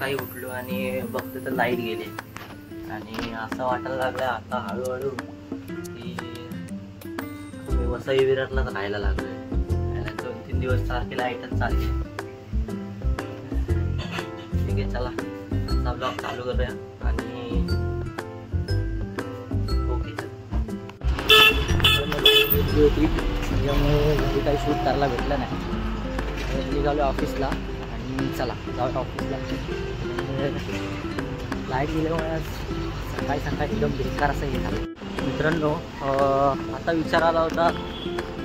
सकाळी उठलो आणि बघतो तर लाईट गेली आणि असं वाटायला लागलं आता हळूहळू की मी वसई विरारलाच राहायला लागलोय. 2-3 दिवस सारखी लाईटच चालली. ठीक आहे, चला आता ब्लॉग चालू करूया आणि ओके होती त्याच्यामुळे घरी काही शूट करायला भेटलं नाही. निघालो ऑफिसला आणि चला जाऊ ऑफिसला. लाईट गेल्यामुळे सकाळी सकाळी एकदम बेकार असं हे झालं. मित्रांनो, आता विचार आला होता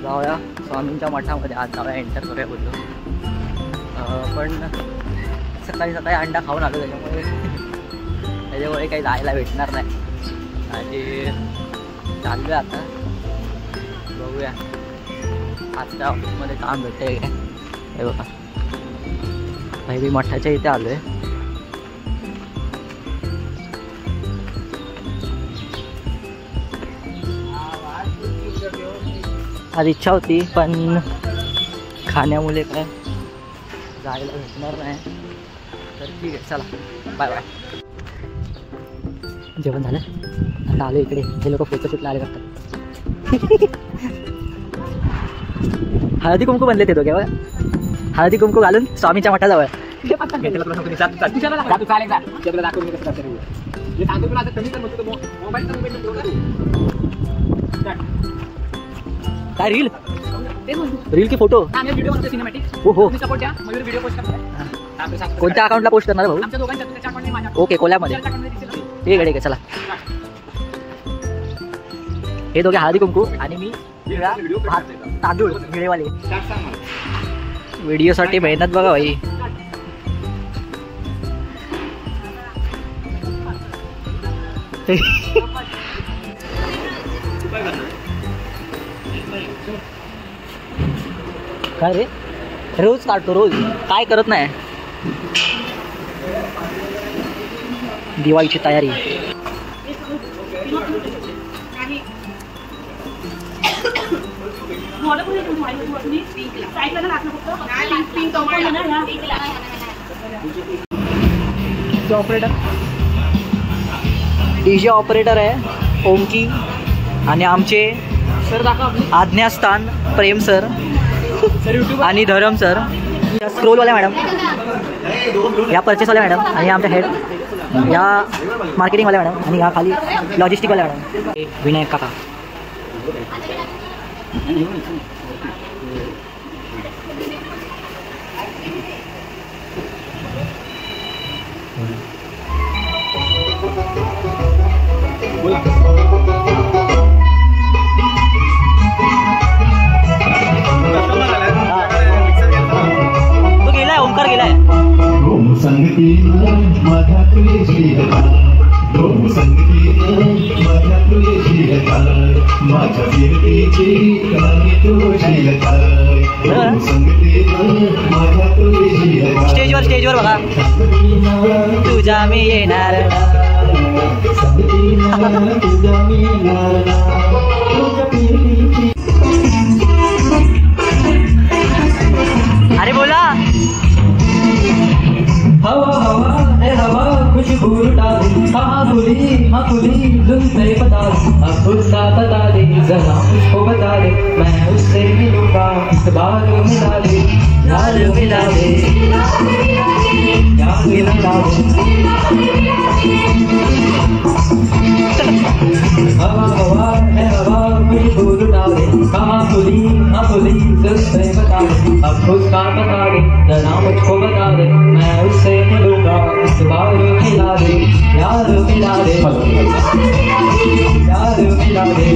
जाऊया स्वामींच्या मठामध्ये, आज जाऊया एंटर करूया बोललो. पण सकाळी सकाळी अंडा खाऊन आलो त्याच्यामुळे काही जायला भेटणार नाही आणि चाललो आहे आता. बघूया आजच्या ऑफिसमध्ये काम भेटतंय काय. हे बघा मी मठाच्या इथे आलो आहे. आज इच्छा होती पण खाण्यामुळे काय जायला भेटणार नाही. तर ठीक आहे, चला बाय बाय. जेवण झालं आता आलो इकडे. हे लोक फोटोशूटला आले करतात. हळदी कुंकू बनले ते दोघे. हळदी कुंकू घालून स्वामीच्या मठाजवळ. काय रील रील की फोटो? हो हो. कोणत्या अकाउंटला पोस्ट करणार भाऊ? ओके, कोल्यामध्ये. ठीक आहे, चला. हे दोघे हळदी कुंकू आणि मी तांदूळ निळेवाले. व्हिडिओसाठी मेहनत बघा भाई. काय रे, रोज काढतो रोज, काय करत नाही. दिवाळीची तयारी. ऑपरेटर डीजे ऑपरेटर आहे ओमकी आणि आमचे आज्ञास्थान प्रेम सर आणि धरम सर, स्क्रोलवाल्या मॅडम, या परचेसवाल्या मॅडम आणि आमच्या हेड या मार्केटिंगवाल्या मॅडम आणि या खाली लॉजिस्टिकवाल्या मॅडम विनायक काका. तो गेलाय, ओंकार गेलाय. स्टेजवर बघा. तुझा मी येणार. अरे बोला. हवा हवा है हवा खुशबू डाली, कहाँ खुली हाँ खुली जुल्फे बता, अब उसका बता दे जरा मुझको बता दे, मैं उससे मिलूंगा इस बार मिला दे, यार मिला दे, यार मिला दे. हवा हवा है हवा खुशबू डाले, कहाँ खुली हाँ खुली जुल्फे बता दे, अब उसका बता दे जरा मुझको बता दे, मैं उससे मिलूंगा इस बार मिला दे, यार मिला दे, यार मिला दे.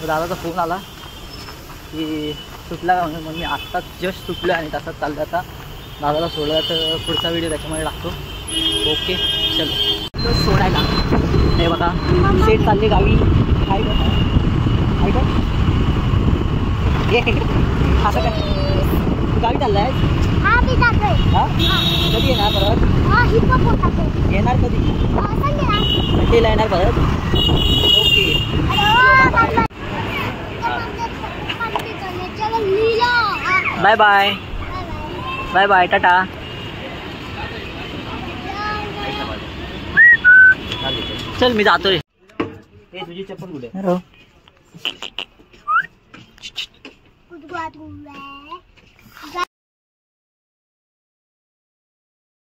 दादाचा फोन आला की सुटला का म्हणून. मग मी आत्ताच जस्ट सुटलो आणि तसाच चाललं. आता दादाला सोडला तर पुढचा व्हिडिओ त्याच्यामध्ये लागतो. ओके चलो सोडायला. हे बघा सेट चालले गावी. काय का असं काय तू गावी चाललाय हा मी जातोय हा कधी येणार परत हा हिप्पोपोटामस येणार कधी संडेला संडेला येणार परत okay bye bye bye bye tata चल मी जातोय तुझी चप्पल कुठे